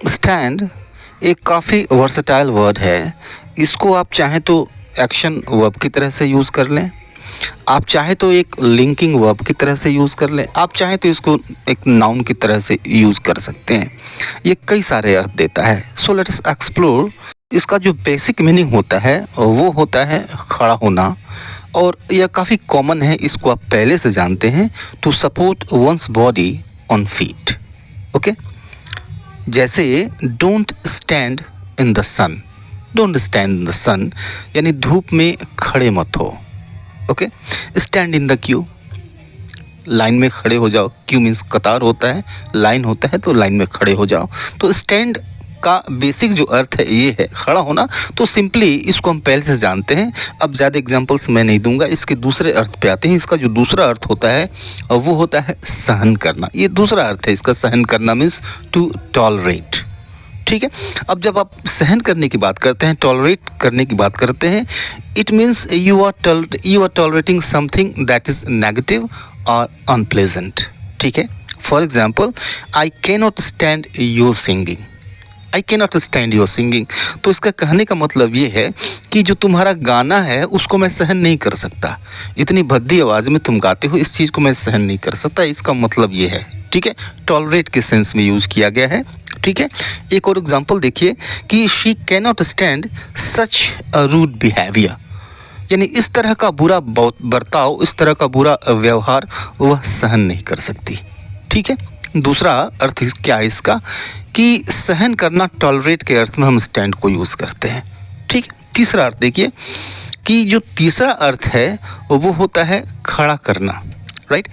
Stand एक काफ़ी versatile word है। इसको आप चाहें तो एक्शन वर्ब की तरह से यूज़ कर लें, आप चाहे तो एक लिंकिंग वर्ब की तरह से यूज़ कर लें, आप चाहें तो इसको एक नाउन की तरह से यूज़ कर सकते हैं। ये कई सारे अर्थ देता है। So let's explore. इसका जो बेसिक मीनिंग होता है वो होता है खड़ा होना, और यह काफ़ी कॉमन है, इसको आप पहले से जानते हैं। To support one's body on feet. Okay, जैसे don't stand in the sun. Don't stand in the sun यानी धूप में खड़े मत हो। Okay, stand in the queue, line में खड़े हो जाओ। क्यू मीन्स कतार होता है, लाइन होता है, तो लाइन में खड़े हो जाओ। तो स्टैंड का बेसिक जो अर्थ है ये है खड़ा होना। तो सिंपली इसको हम पहले से जानते हैं, अब ज़्यादा एग्जांपल्स मैं नहीं दूंगा। इसके दूसरे अर्थ पे आते हैं। इसका जो दूसरा अर्थ होता है वो होता है सहन करना। ये दूसरा अर्थ है इसका, सहन करना मीन्स टू टॉलरेट। ठीक है, अब जब आप सहन करने की बात करते हैं, टॉलरेट करने की बात करते हैं, it means you are tolerating something that is negative और अनप्लेजेंट। ठीक है, for example I can not stand your singing. I can not stand your singing, तो इसका कहने का मतलब ये है कि जो तुम्हारा गाना है उसको मैं सहन नहीं कर सकता। इतनी भद्दी आवाज़ में तुम गाते हो, इस चीज़ को मैं सहन नहीं कर सकता। इसका मतलब ये है। ठीक है, टॉलरेट के सेंस में यूज़ किया गया है। ठीक है, एक और एग्जांपल देखिए कि she can not stand such a rude behaviour, यानी इस तरह का बुरा बर्ताव, इस तरह का बुरा व्यवहार वह सहन नहीं कर सकती। ठीक है, दूसरा अर्थ क्या है इसका कि सहन करना, टॉलरेट के अर्थ में हम स्टैंड को यूज़ करते हैं। ठीक है, तीसरा अर्थ देखिए कि जो तीसरा अर्थ है वो होता है खड़ा करना। राइट,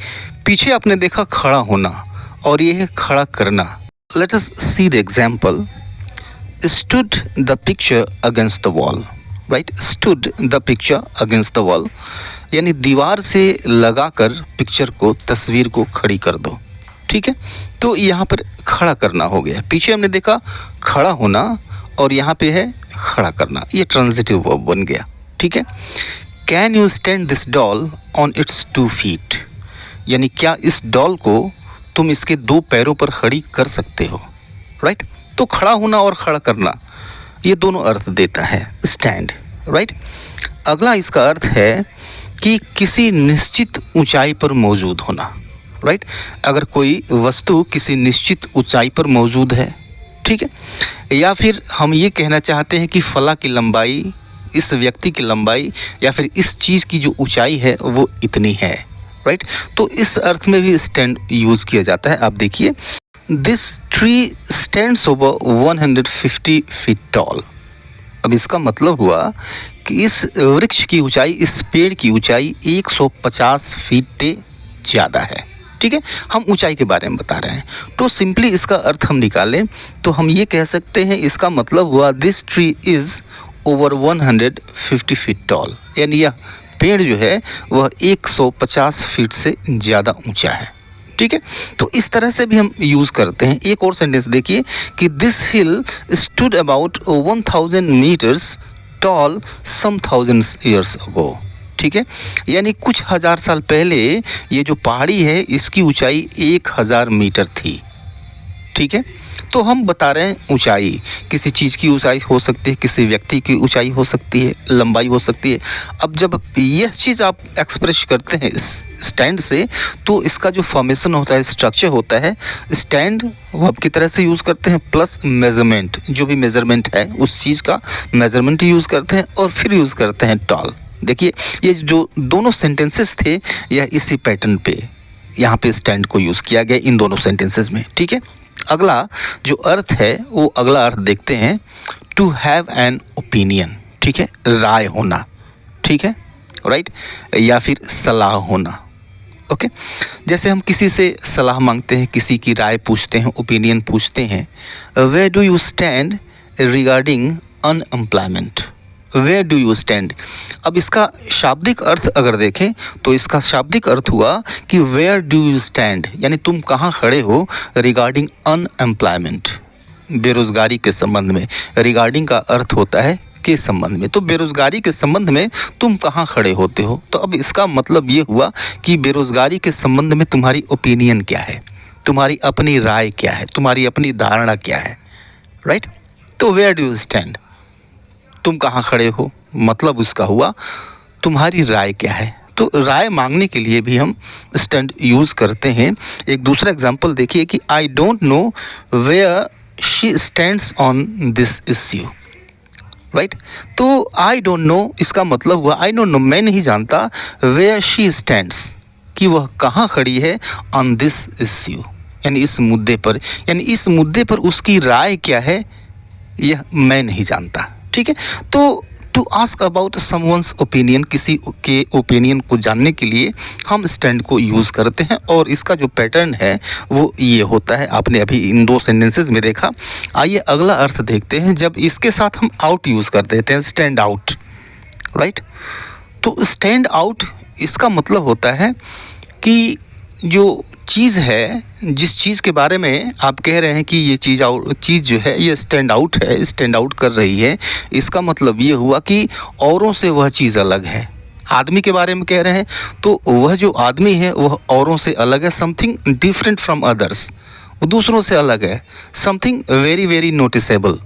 पीछे आपने देखा खड़ा होना और ये है खड़ा करना। Let us see the example. Stood the picture against the wall. Right? Stood the picture against the wall. यानी दीवार से लगाकर पिक्चर को, तस्वीर को खड़ी कर दो। ठीक है, तो यहाँ पर खड़ा करना हो गया। पीछे हमने देखा खड़ा होना और यहाँ पे है खड़ा करना। ये ट्रांजिटिव वर्ब बन गया। ठीक है, can you stand this doll on it's 2 feet, यानी क्या इस डॉल को तुम इसके 2 पैरों पर खड़ी कर सकते हो। राइट, तो खड़ा होना और खड़ा करना ये दोनों अर्थ देता है स्टैंड। राइट, अगला इसका अर्थ है कि किसी निश्चित ऊंचाई पर मौजूद होना। राइट, अगर कोई वस्तु किसी निश्चित ऊंचाई पर मौजूद है, ठीक है, या फिर हम ये कहना चाहते हैं कि फला की लंबाई, इस व्यक्ति की लंबाई या फिर इस चीज़ की जो ऊंचाई है वो इतनी है। राइट, तो इस अर्थ में भी स्टैंड यूज़ किया जाता है। आप देखिए, this tree stands over 150 feet tall. अब इसका मतलब हुआ कि इस वृक्ष की ऊंचाई, इस पेड़ की ऊंचाई 150 फीट ज़्यादा है। ठीक है, हम ऊंचाई के बारे में बता रहे हैं। तो सिंपली इसका अर्थ हम निकालें तो हम ये कह सकते हैं, इसका मतलब हुआ this tree is over 150 feet tall, यानी यह पेड़ जो है वह 150 फीट से ज़्यादा ऊंचा है। ठीक है, तो इस तरह से भी हम यूज़ करते हैं। एक और सेंटेंस देखिए कि this hill stood about 1000 meters tall some thousands years ago. ठीक है, यानी कुछ हज़ार साल पहले ये जो पहाड़ी है इसकी ऊंचाई 1000 मीटर थी। ठीक है, तो हम बता रहे हैं ऊंचाई, किसी चीज़ की ऊंचाई हो सकती है, किसी व्यक्ति की ऊंचाई हो सकती है, लंबाई हो सकती है। अब जब यह चीज़ आप एक्सप्रेस करते हैं इस स्टैंड से, तो इसका जो फॉर्मेशन होता है, स्ट्रक्चर होता है, स्टैंड वर्ब की तरह से यूज़ करते हैं, प्लस मेजरमेंट, जो भी मेजरमेंट है उस चीज़ का मेजरमेंट यूज़ करते हैं, और फिर यूज़ करते हैं टॉल। देखिए, ये जो दोनों सेंटेंसेस थे यह इसी पैटर्न पे यहाँ पे स्टैंड को यूज़ किया गया इन दोनों सेंटेंसेस में। ठीक है, अगला जो अर्थ है वो अगला अर्थ देखते हैं, टू हैव एन ओपिनियन। ठीक है, राय होना। ठीक है, राइट, या फिर सलाह होना। ओके, जैसे हम किसी से सलाह मांगते हैं, किसी की राय पूछते हैं, ओपिनियन पूछते हैं, where do you stand regarding unemployment. Where do you stand, अब इसका शाब्दिक अर्थ अगर देखें तो इसका शाब्दिक अर्थ हुआ कि वेयर डू यू स्टैंड, यानी तुम कहाँ खड़े हो रिगार्डिंग अनएम्प्लॉयमेंट, बेरोज़गारी के संबंध में। रिगार्डिंग का अर्थ होता है के संबंध में, तो बेरोज़गारी के संबंध में तुम कहाँ खड़े होते हो। तो अब इसका मतलब ये हुआ कि बेरोज़गारी के संबंध में तुम्हारी ओपिनियन क्या है, तुम्हारी अपनी राय क्या है, तुम्हारी अपनी धारणा क्या है। राइट। तो वेयर डू यू स्टैंड, तुम कहाँ खड़े हो, मतलब उसका हुआ तुम्हारी राय क्या है। तो राय मांगने के लिए भी हम स्टैंड यूज़ करते हैं। एक दूसरा एग्जांपल देखिए कि I don't know where she stands on this issue, right. तो आई डोंट नो इसका मतलब हुआ आई डोंट नो, मैं नहीं जानता, वेयर शी स्टैंड्स कि वह कहाँ खड़ी है, ऑन दिस इश्यू यानी इस मुद्दे पर, यानी इस मुद्दे पर उसकी राय क्या है यह मैं नहीं जानता। ठीक है। तो to ask about someone's opinion, किसी के ओपिनियन को जानने के लिए हम स्टैंड को यूज़ करते हैं और इसका जो पैटर्न है वो ये होता है। आपने अभी इन दो सेंटेंसेस में देखा। आइए अगला अर्थ देखते हैं जब इसके साथ हम आउट यूज़ कर देते हैं, स्टैंड आउट, राइट। तो स्टैंड आउट इसका मतलब होता है कि जो चीज़ है, जिस चीज़ के बारे में आप कह रहे हैं कि ये चीज़ जो है ये स्टैंड आउट है, स्टैंड आउट कर रही है, इसका मतलब ये हुआ कि औरों से वह चीज़ अलग है। आदमी के बारे में कह रहे हैं तो वह जो आदमी है वह औरों से अलग है, समथिंग डिफरेंट फ्रॉम अदर्स, वो दूसरों से अलग है, समथिंग वेरी वेरी नोटिसेबल,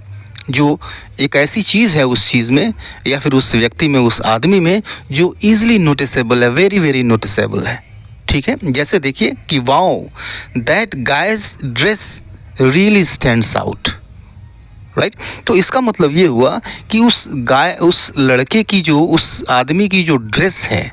जो एक ऐसी चीज़ है उस चीज़ में या फिर उस व्यक्ति में, उस आदमी में जो ईजिली नोटिसेबल है, वेरी वेरी नोटिसेबल है। ठीक है। जैसे देखिए कि wow that guys dress really stands out, right. तो इसका मतलब ये हुआ कि उस लड़के की जो, उस आदमी की जो ड्रेस है,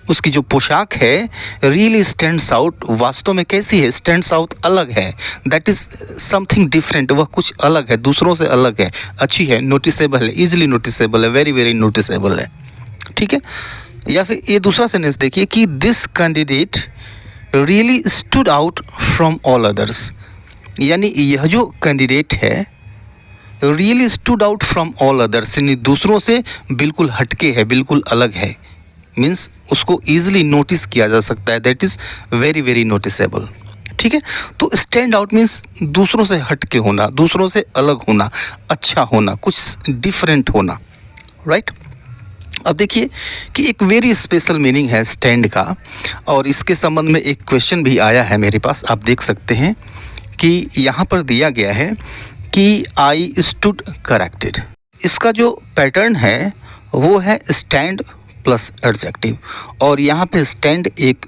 उसकी जो पोशाक है, रियली स्टैंड्स आउट, वास्तव में कैसी है, स्टैंड्स आउट, अलग है, दैट इज़ समथिंग डिफरेंट, वह कुछ अलग है, दूसरों से अलग है, अच्छी है, नोटिसेबल है, ईजिली नोटिसेबल है, वेरी वेरी नोटिसेबल है। ठीक है। या फिर ये दूसरा सेंटेंस देखिए कि this candidate really stood out from all others, यानी यह जो कैंडिडेट है really stood out from all others, यानी दूसरों से बिल्कुल हटके है, बिल्कुल अलग है, मीन्स उसको ईजिली नोटिस किया जा सकता है, that is very very noticeable. ठीक है। तो स्टैंड आउट मीन्स दूसरों से हटके होना, दूसरों से अलग होना, अच्छा होना, कुछ डिफरेंट होना, राइट। अब देखिए कि एक वेरी स्पेशल मीनिंग है स्टैंड का, और इसके संबंध में एक क्वेश्चन भी आया है मेरे पास, आप देख सकते हैं कि यहाँ पर दिया गया है कि आई स्टूड करेक्टेड। इसका जो पैटर्न है वो है स्टैंड प्लस एडजेक्टिव, और यहाँ पे स्टैंड एक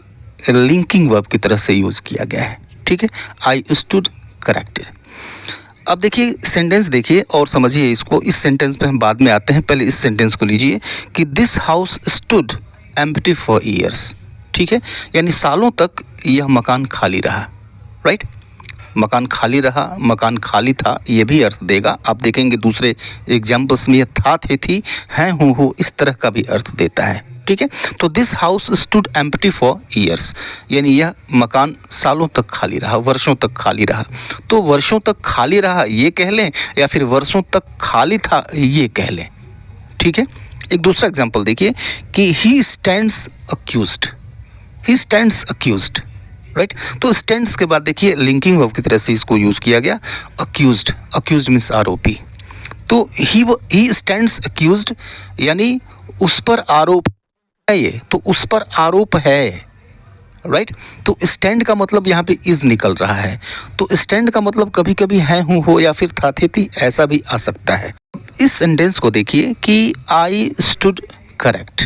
लिंकिंग वर्ब की तरह से यूज़ किया गया है। ठीक है। I stood corrected. अब देखिए सेंटेंस देखिए और समझिए इसको, इस सेंटेंस पे हम बाद में आते हैं, पहले इस सेंटेंस को लीजिए कि this house stood empty for years. ठीक है। यानी सालों तक यह मकान खाली रहा, राइट। मकान खाली रहा, मकान खाली था, ये भी अर्थ देगा। आप देखेंगे दूसरे एग्जाम्पल्स में, यह था, थे, थी, हैं, हूँ, हो, इस तरह का भी अर्थ देता है। ठीक है। तो this house stood empty for years, यानी यह मकान सालों तक खाली रहा, वर्षों तक खाली रहा। तो वर्षों तक खाली रहा ये कह लें या फिर वर्षों तक खाली था ये कह लें। ठीक है। एक दूसरा एग्जाम्पल देखिए कि he stands accused, he stands accused, right. तो स्टैंड्स के बाद देखिए लिंकिंग वर्ब की तरह से इसको यूज़ किया गया, अक्यूज्ड, अक्यूज्ड मीन्स आरोपी। तो ही स्टैंड्स अक्यूज्ड यानी उस पर आरोप है, ये तो उस पर आरोप है, राइट। तो स्टैंड का मतलब यहाँ पे इज निकल रहा है। तो स्टैंड का मतलब कभी कभी है, हूँ, हो या फिर था, थे, थी, ऐसा भी आ सकता है। इस सेंटेंस को देखिए कि I stood correct,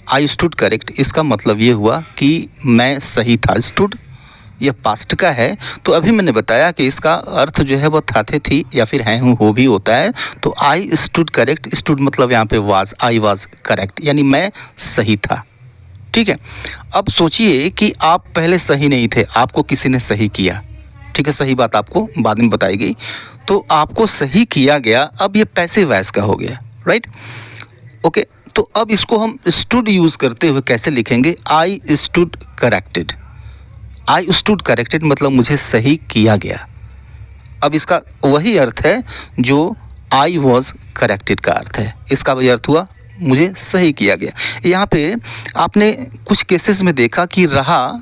I stood correct, इसका मतलब ये हुआ कि मैं सही था। स्टूड यह पास्ट का है, तो अभी मैंने बताया कि इसका अर्थ जो है वो था, थे, थी या फिर हैं, हूँ, हो भी होता है। तो आई स्टूड करेक्ट, स्टूड मतलब यहाँ पे वाज, आई वाज करेक्ट, यानी मैं सही था। ठीक है। अब सोचिए कि आप पहले सही नहीं थे, आपको किसी ने सही किया। ठीक है। सही बात आपको बाद में बताई गई, तो आपको सही किया गया, अब ये पैसिव वॉइस का हो गया, राइट। ओके। तो अब इसको हम स्टूड यूज़ करते हुए कैसे लिखेंगे, I stood corrected. I stood corrected मतलब मुझे सही किया गया। अब इसका वही अर्थ है जो आई वॉज करेक्टेड का अर्थ है, इसका वही अर्थ हुआ मुझे सही किया गया। यहाँ पे आपने कुछ केसेस में देखा कि रहा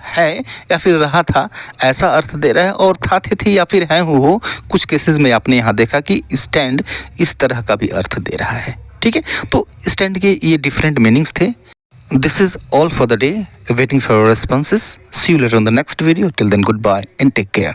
है या फिर रहा था ऐसा अर्थ दे रहा है, और था, थे, थी या फिर हैं, हो कुछ केसेस में आपने यहाँ देखा कि स्टैंड इस तरह का भी अर्थ दे रहा है। ठीक है। तो स्टैंड के ये डिफरेंट मीनिंग्स थे। This is all for the day. Waiting for your responses. See you later on the next video. Till then, goodbye and take care.